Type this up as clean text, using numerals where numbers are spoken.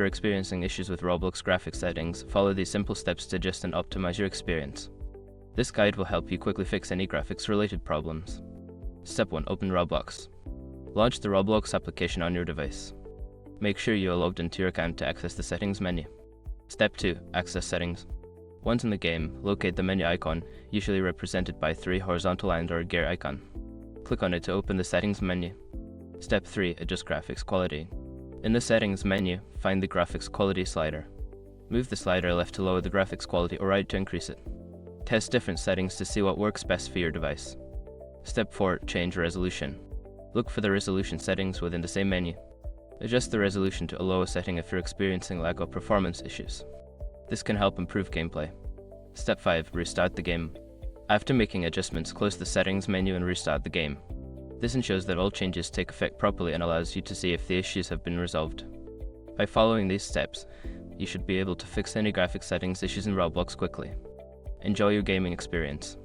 you're experiencing issues with Roblox graphics settings, follow these simple steps to adjust and optimize your experience. This guide will help you quickly fix any graphics-related problems. Step 1. Open Roblox. Launch the Roblox application on your device. Make sure you are logged into your account to access the settings menu. Step 2. Access settings. Once in the game, locate the menu icon, usually represented by 3 horizontal lines or a gear icon. Click on it to open the settings menu. Step 3. Adjust graphics quality. In the settings menu, find the graphics quality slider. Move the slider left to lower the graphics quality or right to increase it. Test different settings to see what works best for your device. Step 4. Change resolution. Look for the resolution settings within the same menu. Adjust the resolution to a lower setting if you're experiencing lag or performance issues. This can help improve gameplay. Step 5. Restart the game. After making adjustments, close the settings menu and restart the game. This ensures that all changes take effect properly and allows you to see if the issues have been resolved. By following these steps, you should be able to fix any graphics settings issues in Roblox quickly. Enjoy your gaming experience.